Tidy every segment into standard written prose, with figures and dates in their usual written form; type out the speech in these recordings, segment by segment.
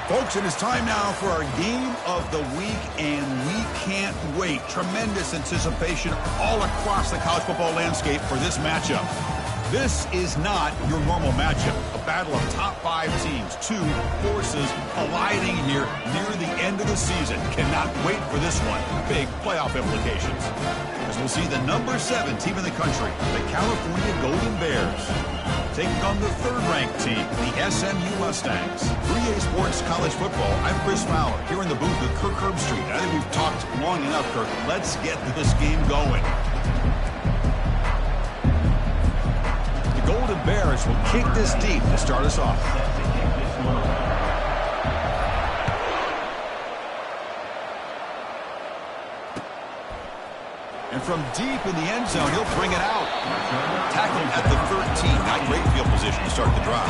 Folks, it is time now for our game of the week, and we can't wait. Tremendous anticipation all across the college football landscape for this matchup. This is not your normal matchup. A battle of top 5 teams, 2 forces colliding here near the end of the season. Cannot wait for this one. Big playoff implications. As we'll see the number 7 team in the country, the California Golden Bears, taking on the 3rd-ranked team, the SMU Mustangs. 3A Sports College Football, I'm Chris Fowler, here in the booth with Kirk Herbstreit. I think we've talked long enough, Kirk. Let's get this game going. The Golden Bears will kick this deep to start us off. And from deep in the end zone, he'll bring it out. Tackled at the 13. Not great field position to start the drive.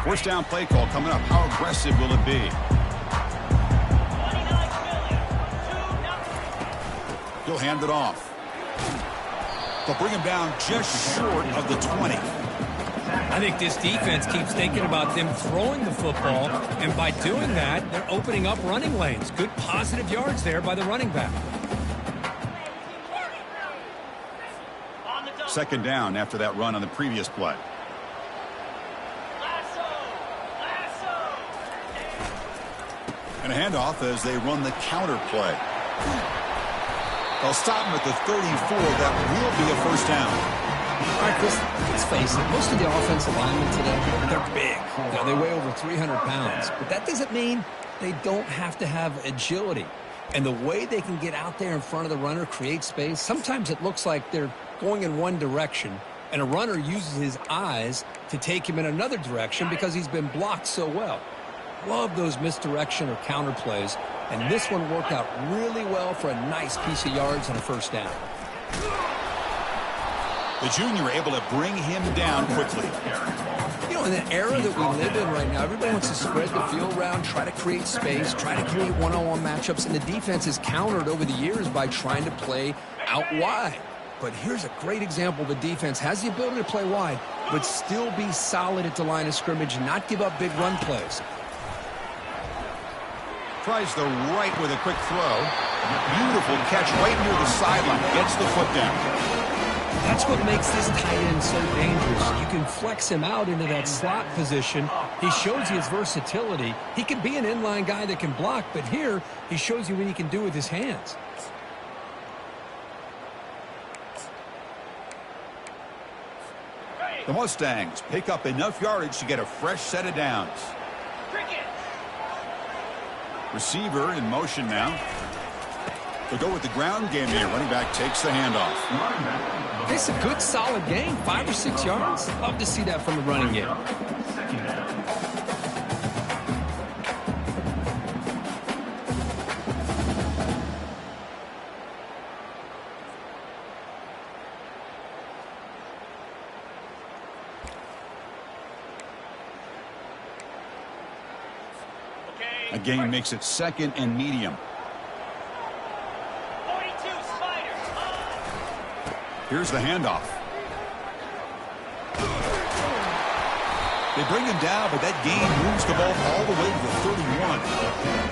First down play call coming up. How aggressive will it be? He'll hand it off. They'll bring him down just short of the 20. I think this defense keeps thinking about them throwing the football, and by doing that, they're opening up running lanes. Good positive yards there by the running back. Second down after that run on the previous play. And a handoff as they run the counter play. They'll stop him at the 34. That will be a first down. All right, Chris, let's face it. Most of the offensive linemen today, they're big. Now, they weigh over 300 pounds. But that doesn't mean they don't have to have agility. And the way they can get out there in front of the runner, create space, sometimes it looks like they're going in one direction, and a runner uses his eyes to take him in another direction because he's been blocked so well. Love those misdirection or counter plays, and this one worked out really well for a nice piece of yards and a first down. The junior able to bring him down quickly. You know, in the era that we live in right now, everybody wants to spread the field around, try to create space, try to create one-on-one matchups, and the defense is countered over the years by trying to play out wide. But here's a great example. The defense has the ability to play wide, but still be solid at the line of scrimmage and not give up big run plays. Tries the right with a quick throw. Beautiful catch right near the sideline. Gets the foot down. That's what makes this tight end so dangerous. You can flex him out into that slot position. He shows you his versatility. He can be an inline guy that can block, but here he shows you what he can do with his hands. The Mustangs pick up enough yardage to get a fresh set of downs. Receiver in motion now. They'll go with the ground game here. Running back takes the handoff. It's a good, solid game. 5 or 6 yards. Love to see that from the running game. A gain makes it 2nd and medium. Here's the handoff. They bring him down, but that gain moves the ball all the way to the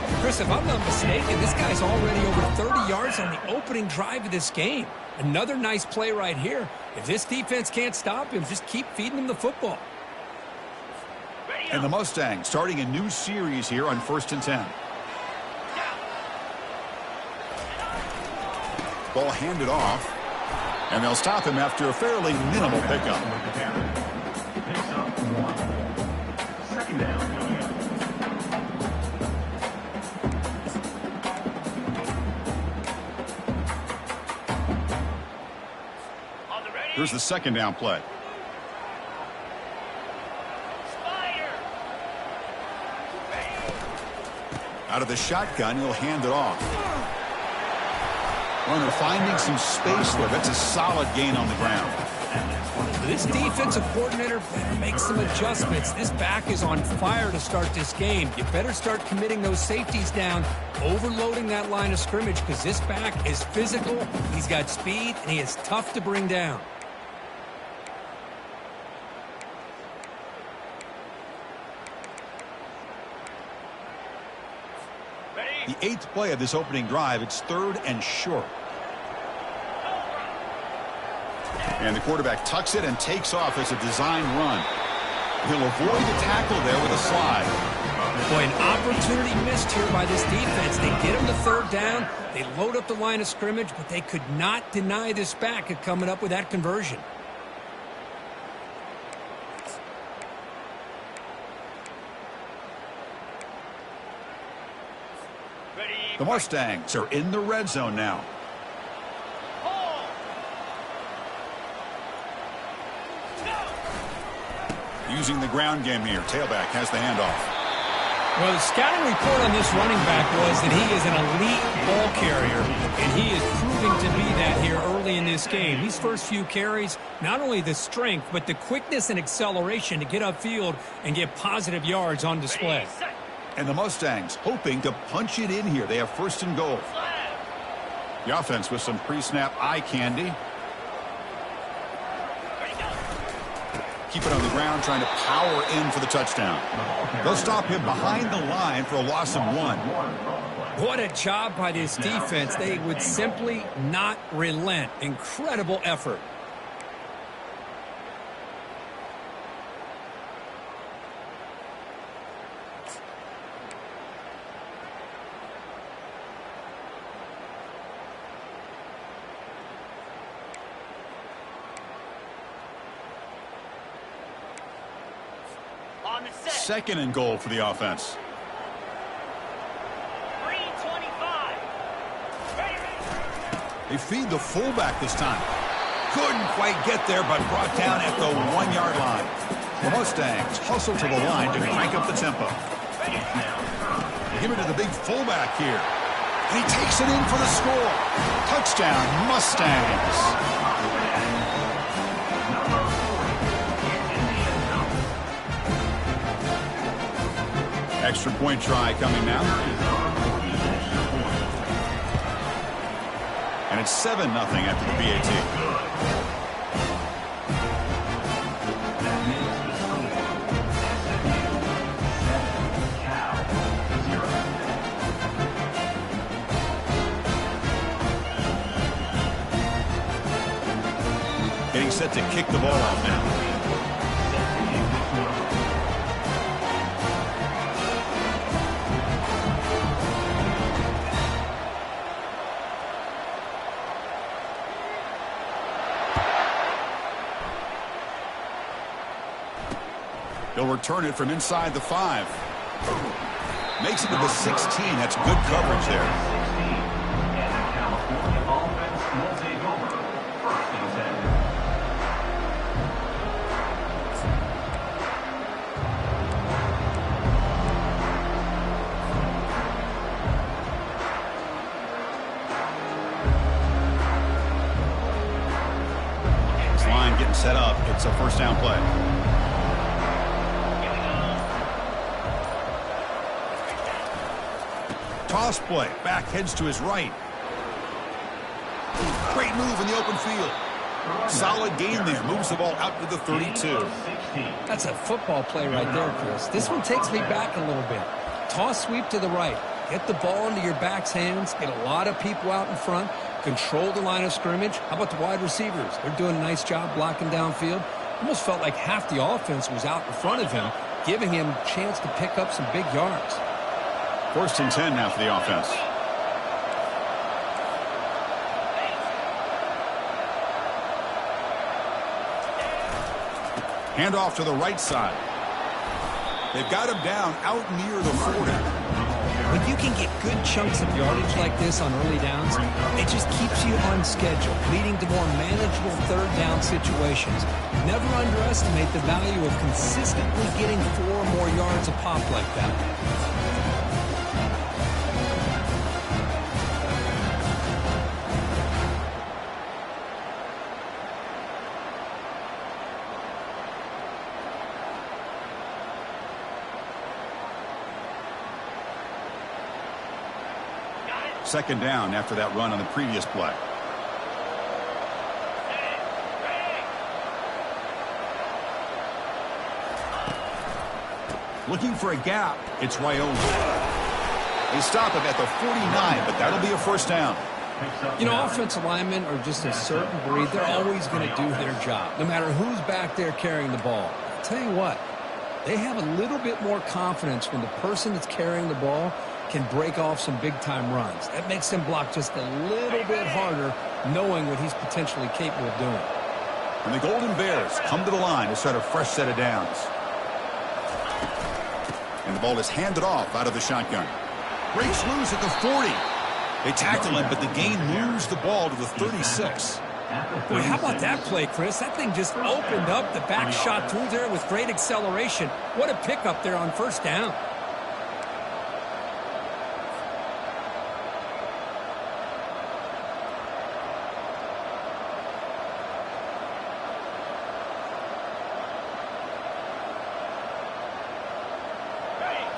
31. Chris, if I'm not mistaken, this guy's already over 30 yards on the opening drive of this game. Another nice play right here. If this defense can't stop him, just keep feeding him the football. And the Mustangs starting a new series here on 1st and 10. Ball handed off. And they'll stop him after a fairly minimal pickup. Second down. Here's the 2nd down play. Out of the shotgun, he'll hand it off. Runner finding some space there. That's a solid gain on the ground. This defensive coordinator better make some adjustments. This back is on fire to start this game. You better start committing those safeties down, overloading that line of scrimmage, because this back is physical, he's got speed, and he is tough to bring down. The 8th play of this opening drive, it's 3rd and short. And the quarterback tucks it and takes off as a design run. He'll avoid the tackle there with a slide. Boy, an opportunity missed here by this defense. They get him to 3rd down. They load up the line of scrimmage, but they could not deny this back of coming up with that conversion. The Mustangs are in the red zone now. Using the ground game here. Tailback has the handoff. Well, the scouting report on this running back was that he is an elite ball carrier, and he is proving to be that here early in this game. These first few carries, not only the strength, but the quickness and acceleration to get upfield and get positive yards on display. And the Mustangs hoping to punch it in here. They have 1st and goal. The offense with some pre-snap eye candy. Keep it on the ground, trying to power in for the touchdown. They'll stop him behind the line for a loss of 1. What a job by this defense. They would simply not relent. Incredible effort. Second and goal for the offense. 3:25. They feed the fullback this time. Couldn't quite get there, but brought down at the 1-yard line. The Mustangs hustle to the line to crank up the tempo. Give it to the big fullback here. And he takes it in for the score. Touchdown, Mustangs. Extra point try coming now. And it's 7-0 after the PAT. Getting set to kick the ball off now. He'll return it from inside the 5. Makes it to the 16. That's good coverage there. This line getting set up. It's a 1st down play. Toss play. Back heads to his right. Great move in the open field. Solid gain there. Moves the ball out to the 32. That's a football play right there, Chris. This one takes me back a little bit. Toss sweep to the right. Get the ball into your back's hands. Get a lot of people out in front. Control the line of scrimmage. How about the wide receivers? They're doing a nice job blocking downfield. Almost felt like half the offense was out in front of him, giving him a chance to pick up some big yards. 1st and 10 now for the offense. Handoff to the right side. They've got him down out near the 40. When you can get good chunks of yardage like this on early downs, it just keeps you on schedule, leading to more manageable 3rd down situations. Never underestimate the value of consistently getting 4 or more yards a pop like that. Second down after that run on the previous play. Looking for a gap. It's Raiola. They stop him at the 49, but that'll be a first down. You know, offensive linemen are just a certain breed. They're always going to do their job, no matter who's back there carrying the ball. I'll tell you what, they have a little bit more confidence when the person that's carrying the ball can break off some big-time runs. That makes them block just a little bit harder, knowing what he's potentially capable of doing. And the Golden Bears come to the line to start a fresh set of downs. And the ball is handed off out of the shotgun. Breaks loose at the 40. They tackle him, but the gain moves the ball to the 36. Boy, how about that play, Chris? That thing just opened up the back shot through there with great acceleration. What a pickup there on first down.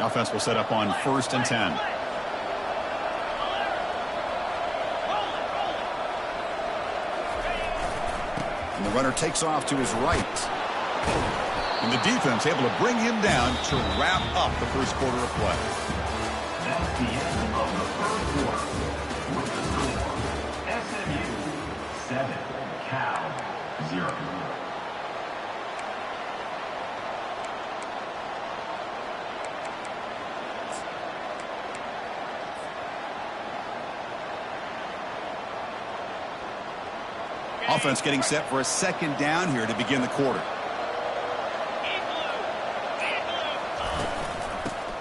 Offense will set up on 1st and 10. And the runner takes off to his right. And the defense able to bring him down to wrap up the first quarter of play. That's the end of the first quarter. With the score, SMU 7, Cal 0. Offense getting set for a second down here to begin the quarter.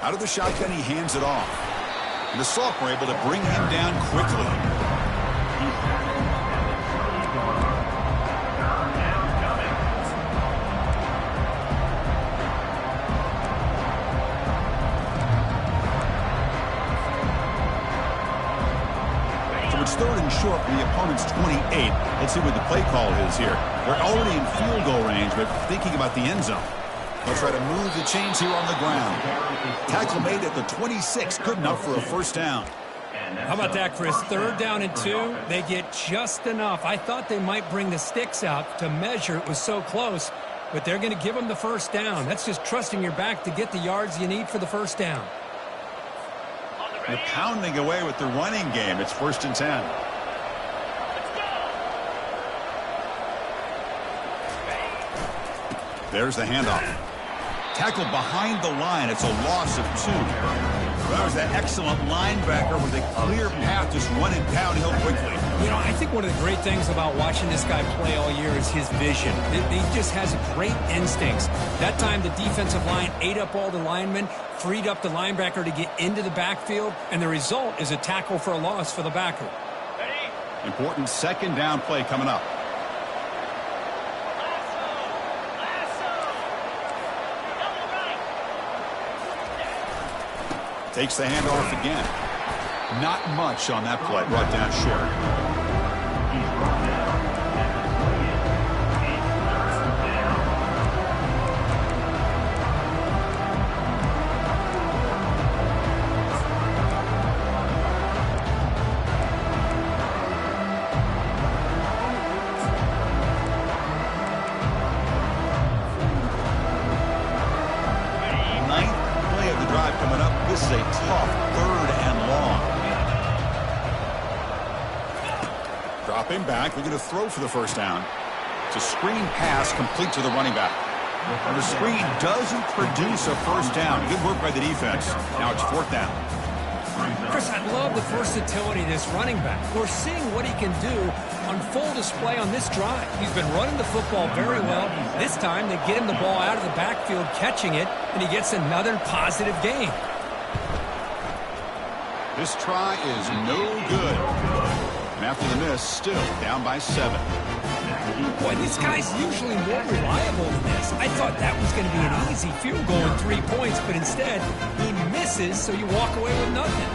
Out of the shotgun, he hands it off. And the sophomore able to bring him down quickly. It's 3rd and short from the opponent's 28. Let's see what the play call is here. They're already in field goal range, but thinking about the end zone. They'll try to move the chains here on the ground. Tackle made at the 26. Good enough for a first down. How about that, Chris? 3rd down and 2. They get just enough. I thought they might bring the sticks out to measure. It was so close, but they're going to give them the first down. That's just trusting your back to get the yards you need for the first down. They're pounding away with the running game. It's 1st and 10. There's the handoff. Tackled behind the line. It's a loss of 2. That was that excellent linebacker with a clear path just running downhill quickly. You know, I think one of the great things about watching this guy play all year is his vision. He just has great instincts. That time the defensive line ate up all the linemen, freed up the linebacker to get into the backfield, and the result is a tackle for a loss for the backer. Important second down play coming up. Takes the handoff again. Not much on that play. Brought down short. This is a tough 3rd and long. Dropping back. They're going to throw for the first down. It's a screen pass complete to the running back. And the screen doesn't produce a first down. Good work by the defense. Now it's 4th down. Chris, I love the versatility of this running back. We're seeing what he can do on full display on this drive. He's been running the football very well. This time they get him the ball out of the backfield, catching it, and he gets another positive gain. This try is no good. And after the miss, still down by 7. Boy, this guy's usually more reliable than this. I thought that was going to be an easy field goal and 3 points, but instead, he misses, so you walk away with nothing.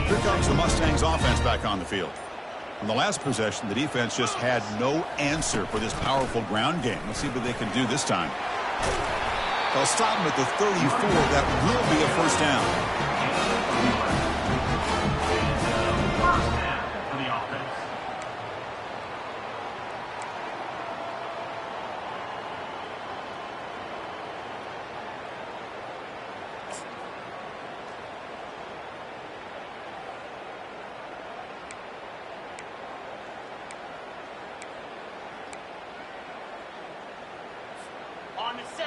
Here comes the Mustangs offense back on the field. On the last possession, the defense just had no answer for this powerful ground game. Let's see what they can do this time. They'll stop him at the 34. That will be a first down. First down for the offense.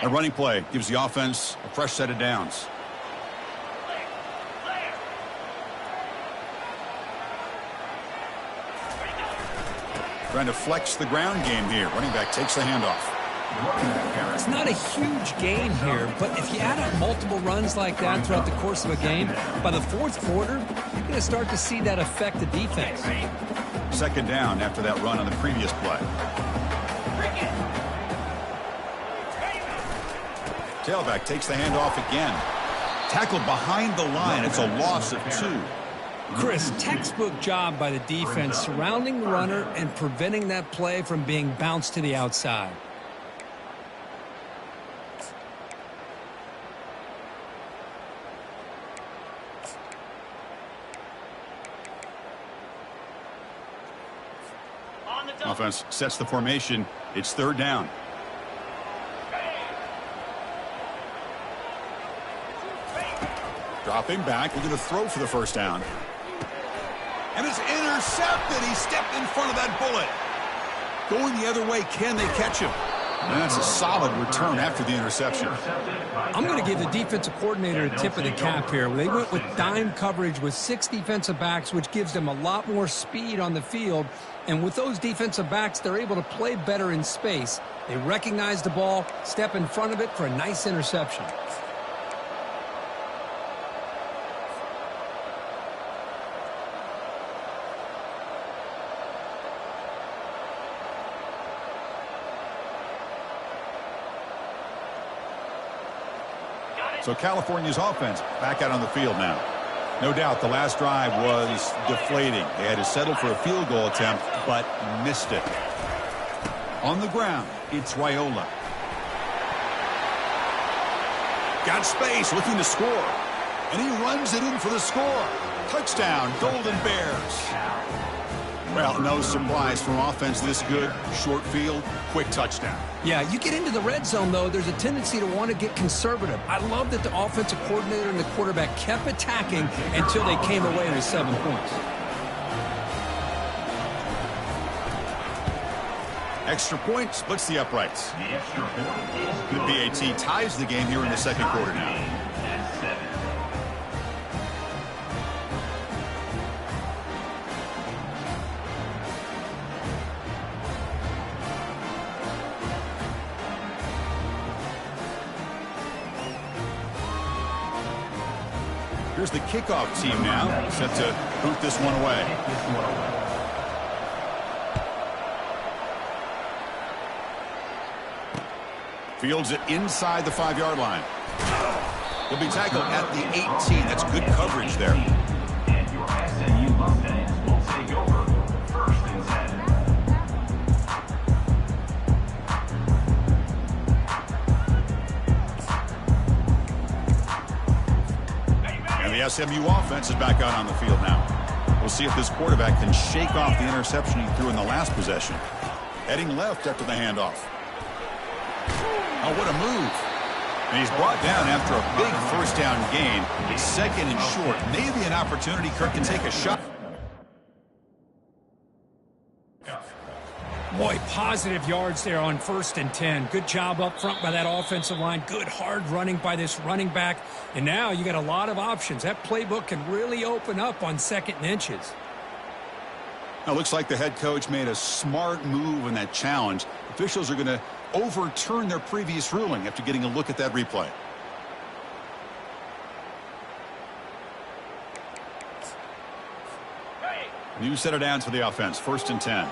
A running play gives the offense a fresh set of downs. Trying to flex the ground game here. Running back takes the handoff. It's not a huge gain here, but if you add up multiple runs like that throughout the course of a game, by the fourth quarter, you're going to start to see that affect the defense. Second down after that run on the previous play. Tailback takes the handoff again. Tackled behind the line. It's a loss of 2. Chris, textbook job by the defense surrounding the runner and preventing that play from being bounced to the outside. Offense sets the formation. It's third down. Dropping back, looking to throw for the first down. And it's intercepted. He stepped in front of that bullet. Going the other way, can they catch him? And that's a solid return after the interception. I'm going to give the defensive coordinator a tip of the cap here. They went with dime coverage with 6 defensive backs, which gives them a lot more speed on the field. And with those defensive backs, they're able to play better in space. They recognize the ball, step in front of it for a nice interception. So California's offense back out on the field now. No doubt the last drive was deflating. They had to settle for a field goal attempt, but missed it. On the ground, it's Raiola. Got space, looking to score. And he runs it in for the score. Touchdown, Golden Bears. Well, no surprise from offense this good. Short field, quick touchdown. Yeah, you get into the red zone, though, there's a tendency to want to get conservative. I love that the offensive coordinator and the quarterback kept attacking until they came away with 7 points. Extra point splits the uprights. The extra point is The good. BAT ties the game here in the second quarter now. At 7. Here's the kickoff team now, set to boot this one away. Fields it inside the 5-yard line. He'll be tackled at the 18. That's good coverage there. And your SMU Mustangs will take over first and 10. And the SMU offense is back out on the field now. We'll see if this quarterback can shake off the interception he threw in the last possession. Heading left after the handoff. Oh, what a move. And he's brought down after a big first down gain. It's second and short. Maybe an opportunity Kirk can take a shot. Boy, positive yards there on 1st and 10. Good job up front by that offensive line. Good hard running by this running back. And now you got a lot of options. That playbook can really open up on 2nd and inches. Now, it looks like the head coach made a smart move in that challenge. Officials are going to overturn their previous ruling after getting a look at that replay. New set of downs for the offense. 1st and 10.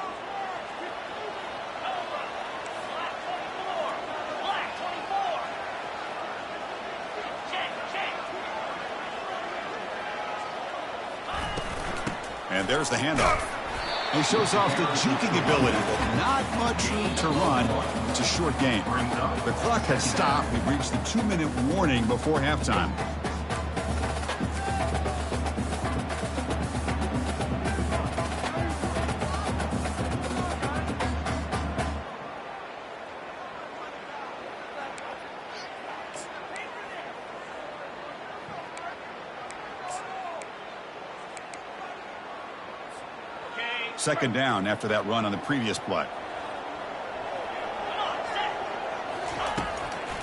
And there's the handoff. He shows off the juking ability, but not much room to run. It's a short game. The clock has stopped. We've reached the 2-minute warning before halftime. Second down after that run on the previous play.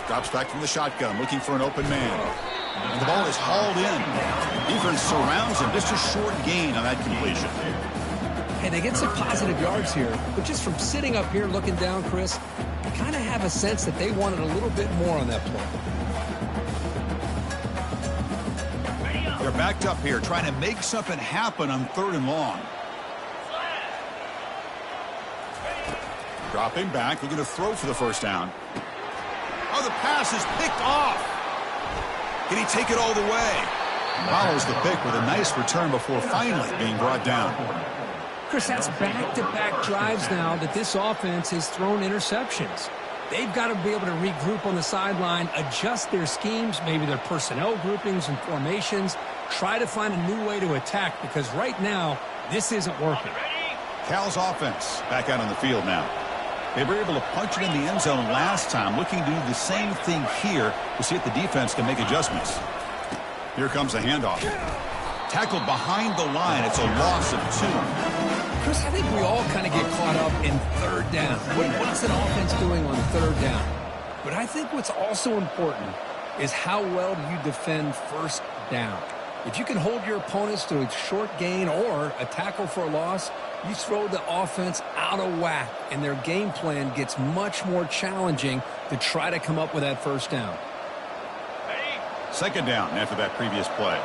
Drops back from the shotgun, looking for an open man. And the ball is hauled in. Defense surrounds him. Just a short gain on that completion. Hey, they get some positive yards here, but just from sitting up here looking down, Chris, I kind of have a sense that they wanted a little bit more on that play. They're backed up here, trying to make something happen on 3rd and long. Dropping back, looking to throw for the first down. Oh, the pass is picked off. Can he take it all the way? Follows the pick with a nice return before finally being brought down. Chris, that's back-to-back drives now that this offense has thrown interceptions. They've got to be able to regroup on the sideline, adjust their schemes, maybe their personnel groupings and formations, try to find a new way to attack, because right now, this isn't working. Cal's offense back out on the field now. They were able to punch it in the end zone last time, looking to do the same thing here to see if the defense can make adjustments. Here comes a handoff. Tackled behind the line. It's a loss of 2. Chris, I think we all kind of get caught up in 3rd down. What's an offense doing on 3rd down? But I think what's also important is how well do you defend 1st down. If you can hold your opponents to a short gain or a tackle for a loss, you throw the offense out of whack, and their game plan gets much more challenging to try to come up with that 1st down. Second down after that previous play.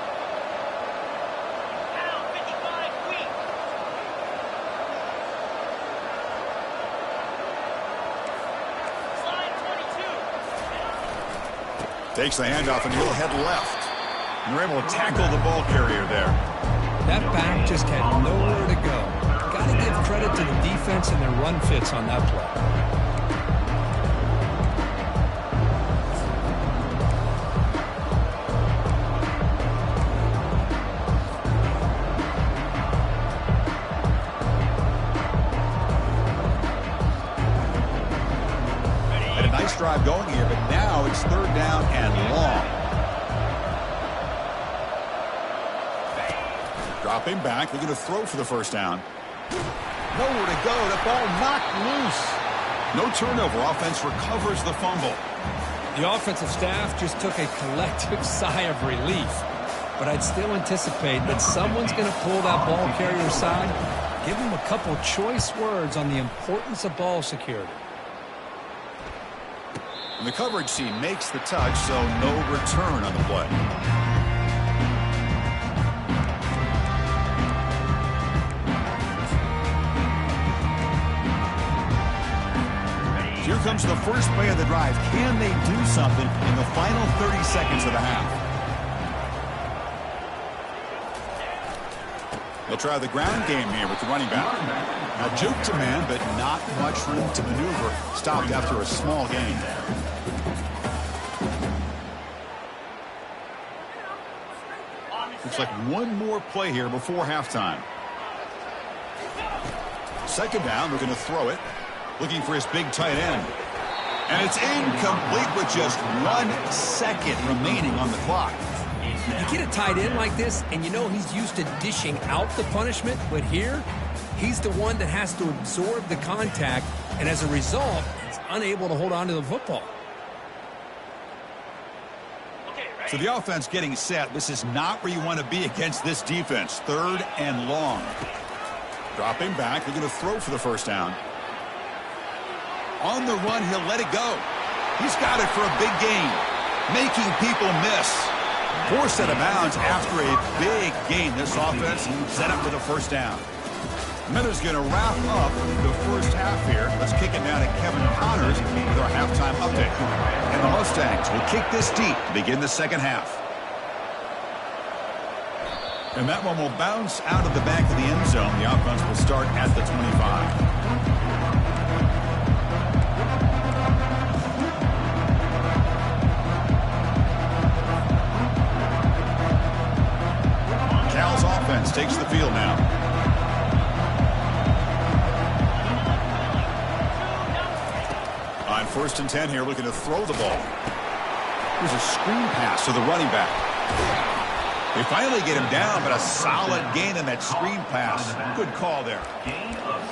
Takes the handoff and he'll head left. And they're able to tackle the ball carrier there. That back just had nowhere to go. Got to give credit to the defense and their run fits on that play. Had a nice drive going here, but now it's 3rd down and long. Dropping back, looking to throw for the first down. Nowhere to go. The ball knocked loose. No turnover. Offense recovers the fumble. The offensive staff just took a collective sigh of relief. But I'd still anticipate that someone's going to pull that ball carrier side, give him a couple choice words on the importance of ball security. And the coverage team makes the touch, so no return on the play. Here comes the first play of the drive. Can they do something in the final 30 seconds of the half? They'll try the ground game here with the running back. Now juke to man, but not much room to maneuver. Stopped after a small gain. Looks like one more play here before halftime. Second down, we're going to throw it. Looking for his big tight end. And it's incomplete with just 1 second remaining on the clock. You get a tight end like this, and you know he's used to dishing out the punishment, but here, he's the one that has to absorb the contact, and as a result, he's unable to hold on to the football. So the offense getting set. This is not where you want to be against this defense. 3rd and long. Dropping back. They're going to throw for the first down. On the run, he'll let it go. He's got it for a big gain, making people miss. Forced out of bounds after a big gain. This offense set up with a first down. Miller's going to wrap up the first half here. Let's kick it now to Kevin Connors with our halftime update. And the Mustangs will kick this deep to begin the second half. And that one will bounce out of the back of the end zone. The offense will start at the 25. Cal's offense takes the field now. On 1st and 10 here, looking to throw the ball. Here's a screen pass to the running back. They finally get him down, but a solid gain in that screen pass. Good call there.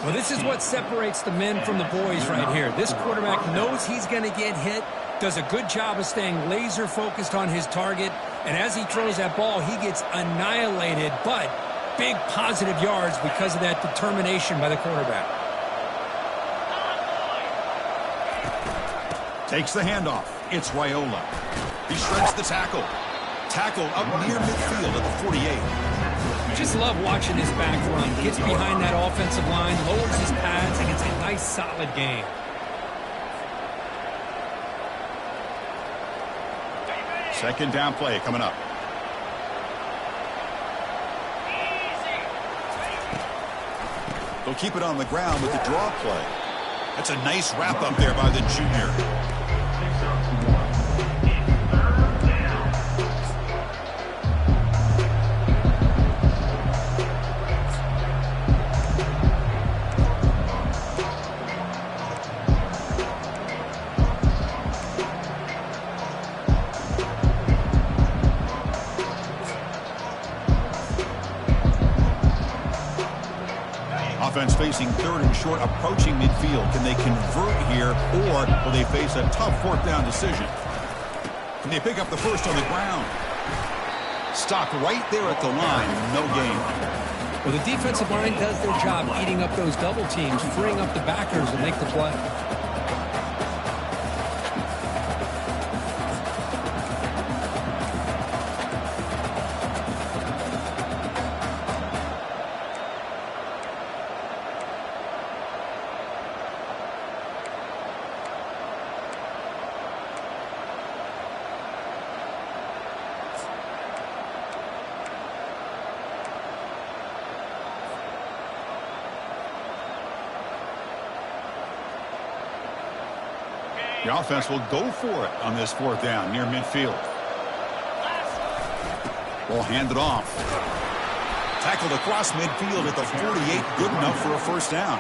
Well, this is what separates the men from the boys right here. This quarterback knows he's going to get hit, does a good job of staying laser focused on his target, and as he throws that ball, he gets annihilated, but big positive yards because of that determination by the quarterback. Takes the handoff. It's Raiola. He shreds the tackle. Tackle up near midfield at the 48. Just love watching this back run. Gets behind that offensive line, lowers his pads, and gets a nice solid gain. Second down play coming up. They'll keep it on the ground with the draw play. That's a nice wrap up there by the junior. Offense facing 3rd and short, approaching midfield. Can they convert here, or will they face a tough 4th down decision? Can they pick up the first on the ground? Stopped right there at the line. No gain. Well, the defensive line does their job eating up those double teams, freeing up the backers to make the play. The offense will go for it on this 4th down near midfield. Ball handed off. Tackled across midfield at the 48. Good enough for a first down.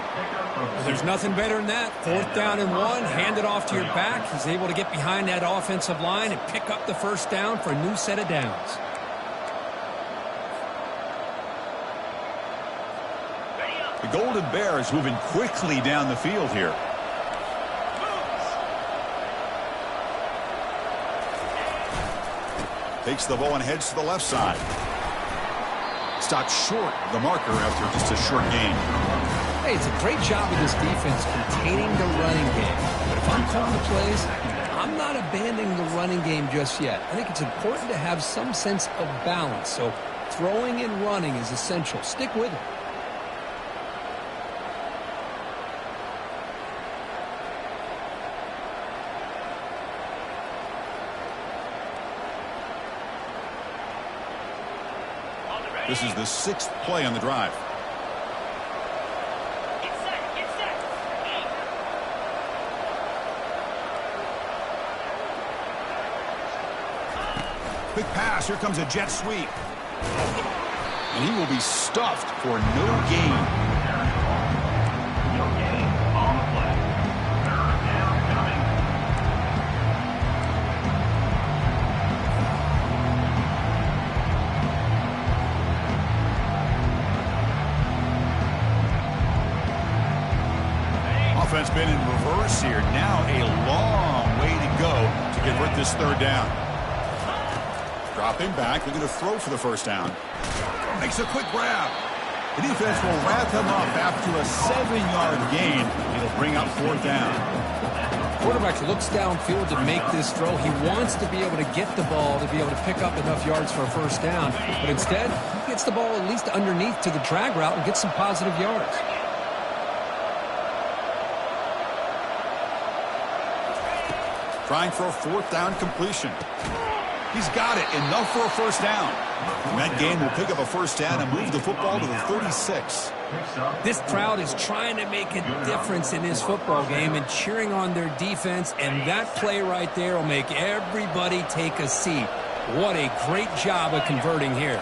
Well, there's nothing better than that. 4th down and 1. Hand it off to your back. He's able to get behind that offensive line and pick up the first down for a new set of downs. The Golden Bears moving quickly down the field here. Takes the ball and heads to the left side. Stopped short of the marker after just a short gain. Hey, it's a great job of this defense containing the running game. But if I'm calling the plays, I'm not abandoning the running game just yet. I think it's important to have some sense of balance. So throwing and running is essential. Stick with it. This is the 6th play on the drive. Get set. Quick pass. Here comes a jet sweep. And he will be stuffed for no gain. No gain on the play. 3rd down coming. Offense been in reverse here. Now a long way to go to convert this 3rd down. Dropping back, looking to throw for the first down. Makes a quick grab. The defense will wrap him up after a 7-yard gain. It'll bring up 4th down. Quarterback looks downfield to make this throw. He wants to be able to get the ball to be able to pick up enough yards for a first down. But instead, he gets the ball at least underneath to the drag route and gets some positive yards. Trying for a 4th down completion. He's got it. Enough for a first down. And that game will pick up a first down and move the football to the 36. This crowd is trying to make a difference in this football game and cheering on their defense, and that play right there will make everybody take a seat. What a great job of converting here.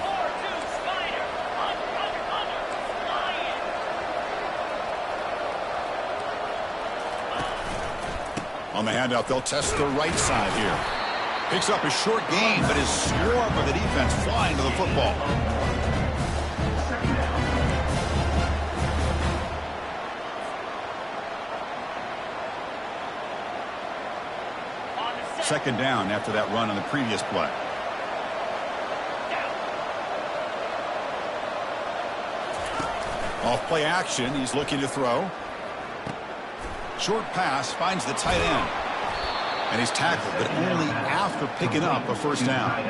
On the handout, they'll test the right side here. Picks up a short gain, but his swarm of the defense flying to the football. Second down after that run on the previous play. Off play action, he's looking to throw. Short pass finds the tight end. And he's tackled, but only after picking up a first down.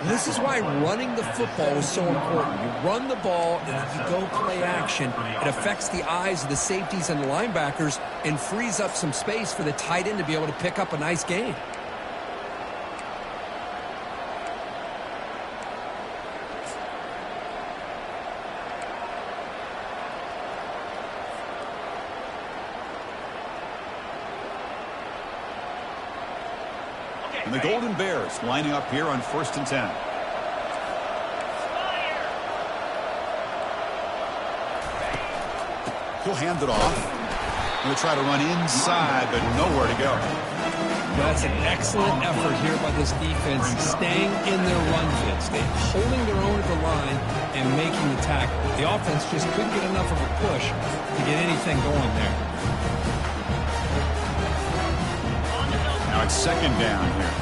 This is why running the football is so important. You run the ball, and if you go play action, it affects the eyes of the safeties and the linebackers and frees up some space for the tight end to be able to pick up a nice gain. And the Golden Bears lining up here on 1st and 10. He'll hand it off. Going to try to run inside, but nowhere to go. That's an excellent effort here by this defense, staying in their run fits. They're holding their own at the line and making the tackle. The offense just couldn't get enough of a push to get anything going there. Now it's second down here.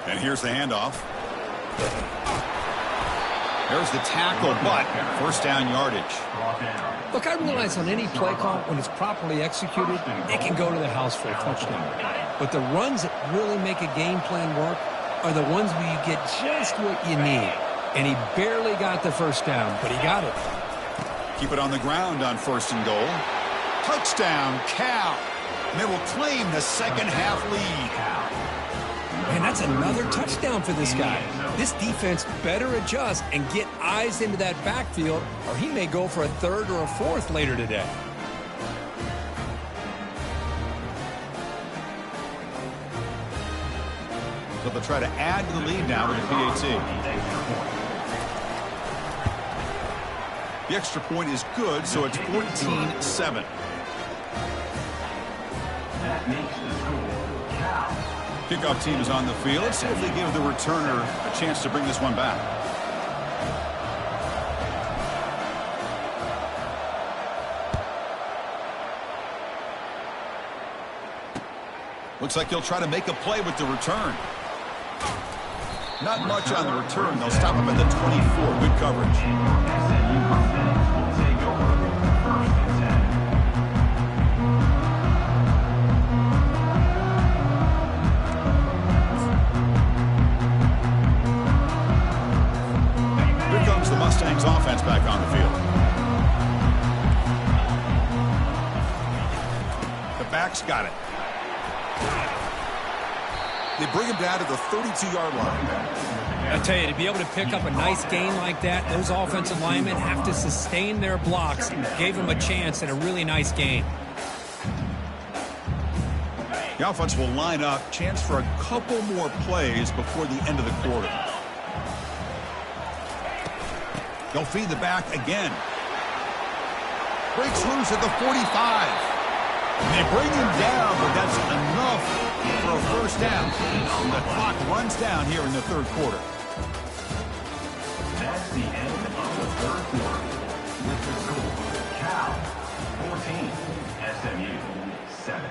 And here's the handoff. There's the tackle, but first down yardage. Look, I realize on any play call, when it's properly executed, it can go to the house for a touchdown. But the runs that really make a game plan work are the ones where you get just what you need. And he barely got the first down, but he got it. Keep it on the ground on 1st and goal. Touchdown, Cal. And they will claim the second half lead. Man, that's another touchdown for this guy. This defense better adjust and get eyes into that backfield, or he may go for a third or a fourth later today. So they'll try to add to the lead now with the PAT. The extra point is good, so it's 14-7. That makes the score Cal. Kickoff team is on the field. Let's see if they give the returner a chance to bring this one back. Looks like he'll try to make a play with the return. Not much on the return. They'll stop him at the 24. Good coverage. SMU offense will take over 1st and 10. Here comes the Mustangs offense back on the field. The backs got it. They bring him down to the 32-yard line. I tell you, to be able to pick up a nice gain like that, those offensive linemen have to sustain their blocks. Gave him a chance and a really nice gain. The offense will line up. Chance for a couple more plays before the end of the quarter. They'll feed the back again. Breaks loose at the 45. And they bring him down, but that's enough for a first down. The clock runs down here in the third quarter. That's the end of the third quarter. With the score, Cal 14, SMU 7.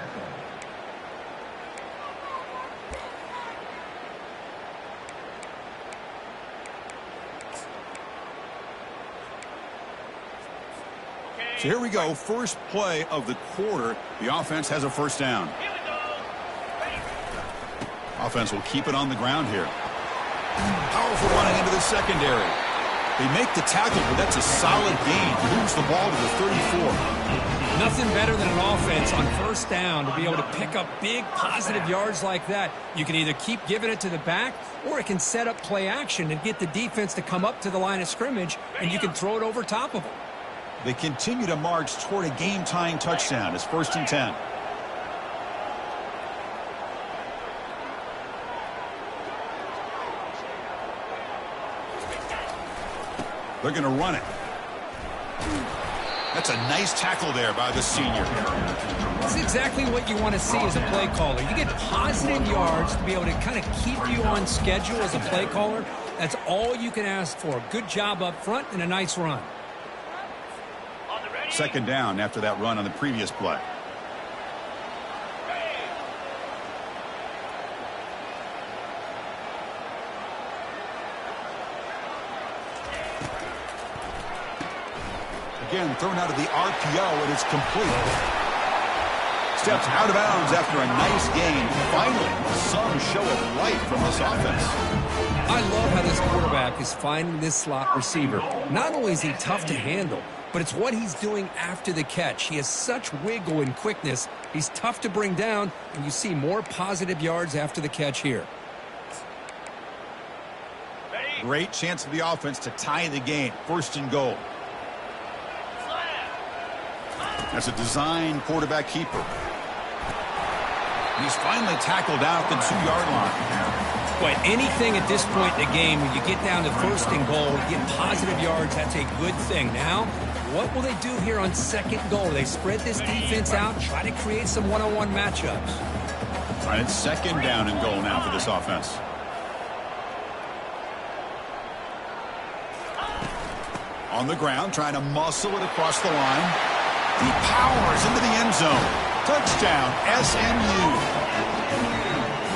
So here we go. First play of the quarter. The offense has a first down. Offense will keep it on the ground here. Powerful running into the secondary. They make the tackle, but that's a solid gain. Moves the ball to the 34. Nothing better than an offense on first down to be able to pick up big positive yards like that. You can either keep giving it to the back, or it can set up play action and get the defense to come up to the line of scrimmage, and you can throw it over top of them. They continue to march toward a game-tying touchdown. It's 1st and 10. They're going to run it. That's a nice tackle there by the senior. That's exactly what you want to see as a play caller. You get positive yards to be able to kind of keep you on schedule as a play caller. That's all you can ask for. Good job up front and a nice run. 2nd down after that run on the previous play. Again, thrown out of the RPO, and it's complete. Steps out of bounds after a nice gain. Finally, some show of life from this offense. I love how this quarterback is finding this slot receiver. Not only is he tough to handle, but it's what he's doing after the catch. He has such wiggle and quickness. He's tough to bring down, and you see more positive yards after the catch here. Great chance for the offense to tie the game. 1st and goal. That's a design quarterback keeper. He's finally tackled out at the 2-yard line. But anything at this point in the game, when you get down to 1st and goal, get positive yards, that's a good thing. Now, what will they do here on 2nd goal? They spread this defense out, try to create some one-on-one matchups. All right, it's 2nd down and goal now for this offense. On the ground, trying to muscle it across the line. He powers into the end zone. Touchdown, SMU.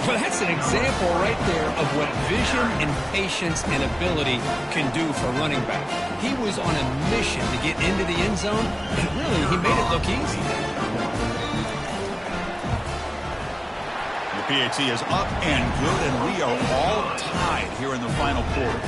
Well, that's an example right there of what vision and patience and ability can do for running back. He was on a mission to get into the end zone, and really, he made it look easy. The PAT is up and good, and we are all tied here in the final quarter.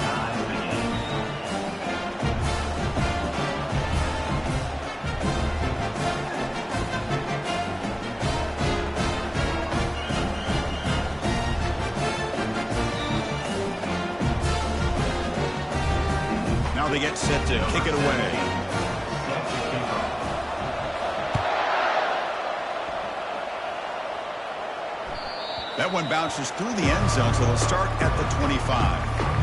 They get set to kick it away. That one bounces through the end zone, so they'll start at the 25.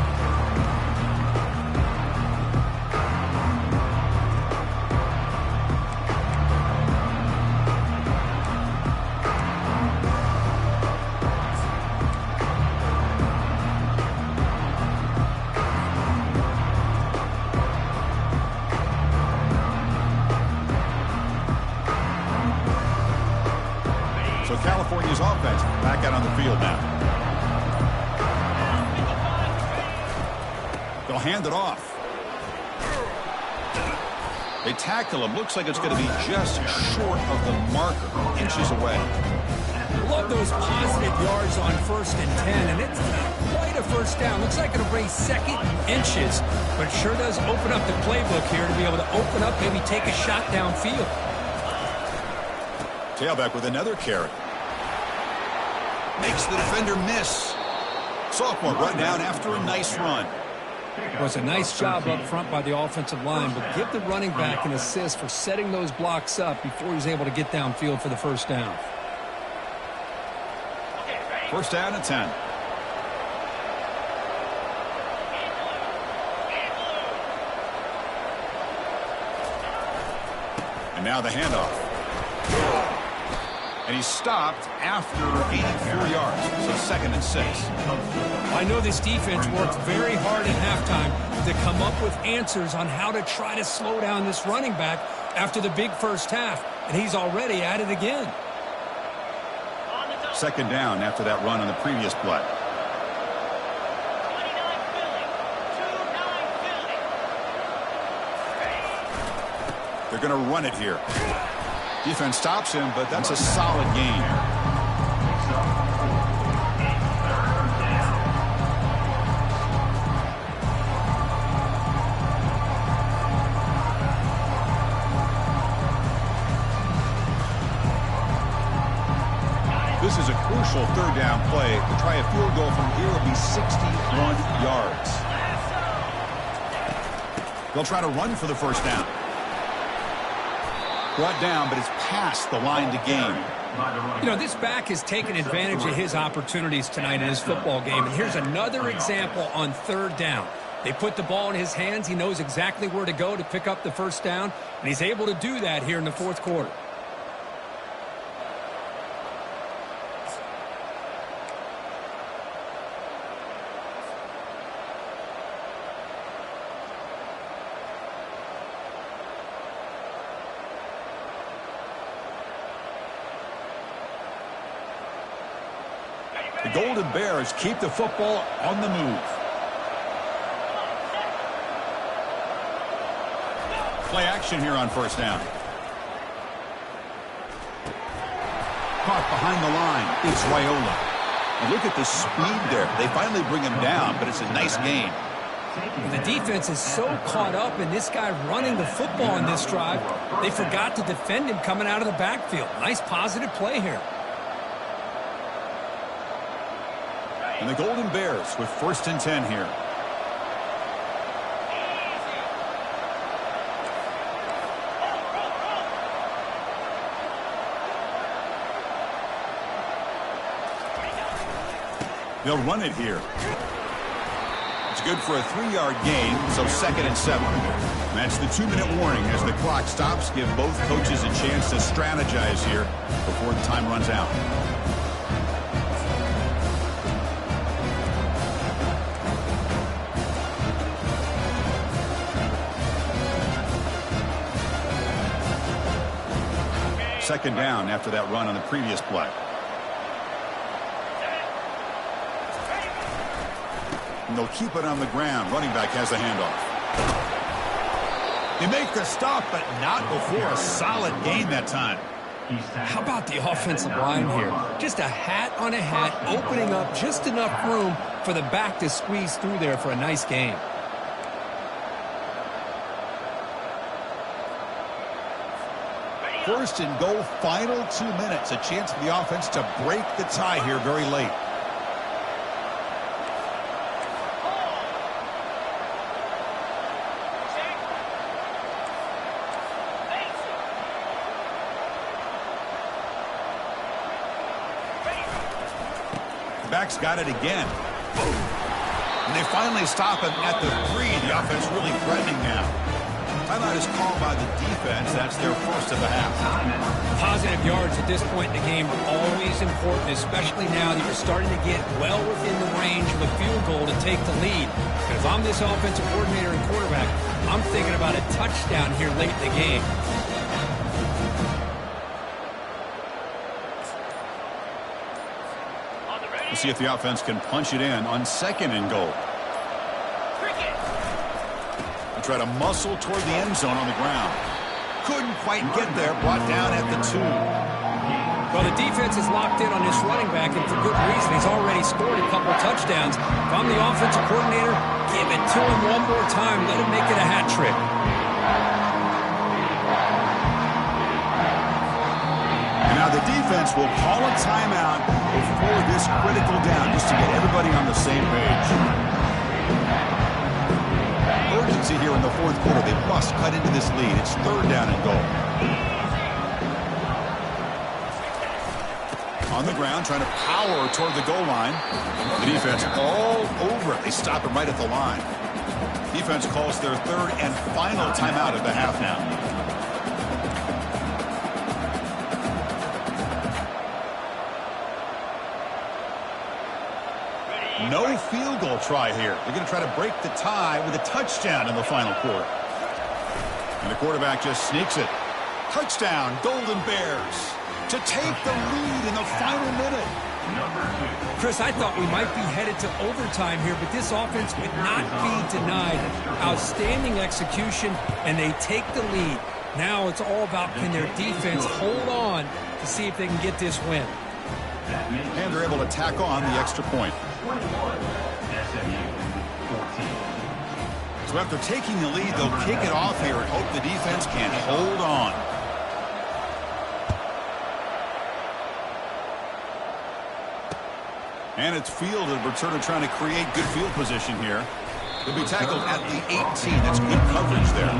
California's offense back out on the field now. They'll hand it off. They tackle him. Looks like it's going to be just short of the marker, inches away. Love those positive yards on 1st and 10, and it's quite a first down. Looks like it'll raise 2nd inches, but it sure does open up the playbook here to be able to open up, maybe take a shot downfield. Tailback with another carry. Makes the defender miss. Sophomore run down after a nice run. Well, it's a nice job up front by the offensive line, but give the running back an assist for setting those blocks up before he's able to get downfield for the first down. 1st down and 10. And now the handoff. And he's stopped after 84 yards, so 2nd and 6. I know this defense worked very hard at halftime to come up with answers on how to try to slow down this running back after the big first half, and he's already at it again. 2nd down after that run on the previous play. They're going to run it here. Defense stops him, but that's a solid gain. crucial third down play. To try a field goal from here will be 61 yards. They'll try to run for the first down. Brought down, but it's past the line to gain. You know, this back has taken advantage of his opportunities tonight in his football game. And here's another example on third down. They put the ball in his hands. He knows exactly where to go to pick up the first down. And he's able to do that here in the fourth quarter. The Golden Bears keep the football on the move. Play action here on first down. Caught behind the line. It's Raiola. And look at the speed there. They finally bring him down, but it's a nice gain. The defense is so caught up in this guy running the football in this drive, they forgot to defend him coming out of the backfield. Nice positive play here. And the Golden Bears with 1st and 10 here. They'll run it here. It's good for a 3-yard gain, so 2nd and 7. That's the 2-minute warning as the clock stops. Give both coaches a chance to strategize here before the time runs out. Second down after that run on the previous play. And they'll keep it on the ground. Running back has the handoff. They make the stop, but not before a solid gain that time. How about the offensive line here? Just a hat on a hat, opening up just enough room for the back to squeeze through there for a nice gain. First and goal, final 2 minutes. A chance for the offense to break the tie here very late. The back's got it again. And they finally stop him at the 3. The offense really threatening now. Timeout is called by the defense. That's their first of the half. Positive yards at this point in the game are always important, especially now that you're starting to get well within the range of a field goal to take the lead. And if I'm this offensive coordinator and quarterback, I'm thinking about a touchdown here late in the game. We'll see if the offense can punch it in on 2nd and goal. Try to muscle toward the end zone on the ground. Couldn't quite get there. Brought down at the 2. Well, the defense is locked in on this running back, and for good reason. He's already scored a couple touchdowns. If I'm the offensive coordinator, give it to him one more time. Let him make it a hat trick. And now the defense will call a timeout before this critical down, just to get everybody on the same page. Urgency here in the fourth quarter. They must cut into this lead. It's 3rd down and goal. On the ground, trying to power toward the goal line. The defense all over it. They stop him right at the line. Defense calls their 3rd and final timeout of the half now. No field goal try here. They're going to try to break the tie with a touchdown in the final quarter. And the quarterback just sneaks it. Touchdown, Golden Bears, to take the lead in the final minute. Chris, I thought we might be headed to overtime here, but this offense would not be denied. Outstanding execution, and they take the lead. Now it's all about, can their defense hold on to see if they can get this win. And they're able to tack on the extra point. So after taking the lead, they'll kick it off here and hope the defense can hold on. And it's fielded. Returner trying to create good field position here. He'll be tackled at the 18. That's good coverage there.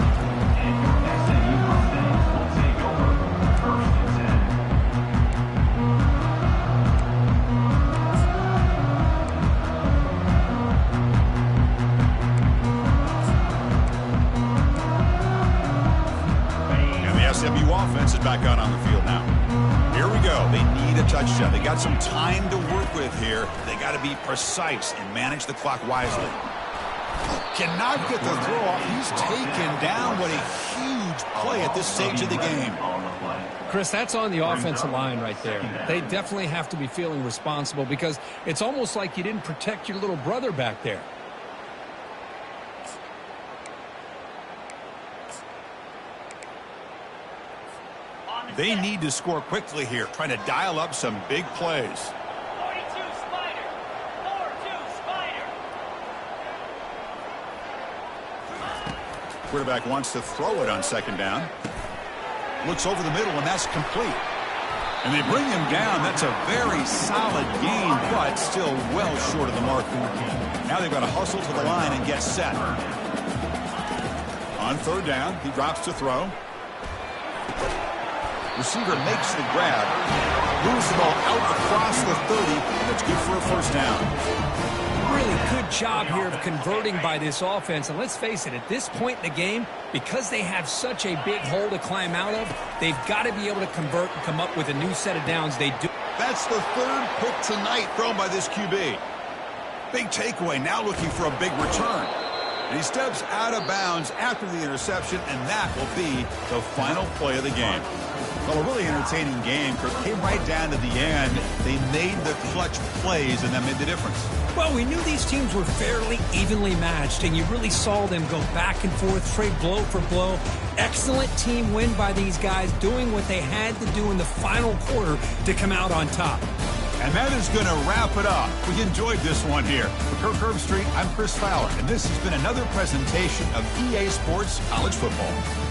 SMU offense will take over 1st and 10. And the SMU offense is back out on the field now. Here we go. They need a touchdown. They got some time to work with here. They got to be precise and manage the clock wisely. Cannot get the throw off. He's taken down. What a huge play at this stage of the game. Chris, that's on the offensive line right there. They definitely have to be feeling responsible because it's almost like you didn't protect your little brother back there. They need to score quickly here, trying to dial up some big plays. 42 Spider. 4-2 Spider. Quarterback wants to throw it on 2nd down. Looks over the middle, and that's complete. And they bring him down. That's a very solid gain, but still well short of the mark. Now they've got to hustle to the line and get set. On 3rd down, he drops to throw. Receiver makes the grab. Moves the ball out across the 30. That's good for a 1st down. Really good job here of converting by this offense. And let's face it, at this point in the game, because they have such a big hole to climb out of, they've got to be able to convert and come up with a new set of downs. They do. That's the 3rd pick tonight thrown by this QB. Big takeaway, now looking for a big return. And he steps out of bounds after the interception, and that will be the final play of the game. Well, a really entertaining game. Came right down to the end. They made the clutch plays, and that made the difference. Well, we knew these teams were fairly evenly matched, and you really saw them go back and forth, trade blow for blow. Excellent team win by these guys, doing what they had to do in the final quarter to come out on top. And that is going to wrap it up. We enjoyed this one here. For Kirk Herbstreit, I'm Chris Fowler, and this has been another presentation of EA Sports College Football.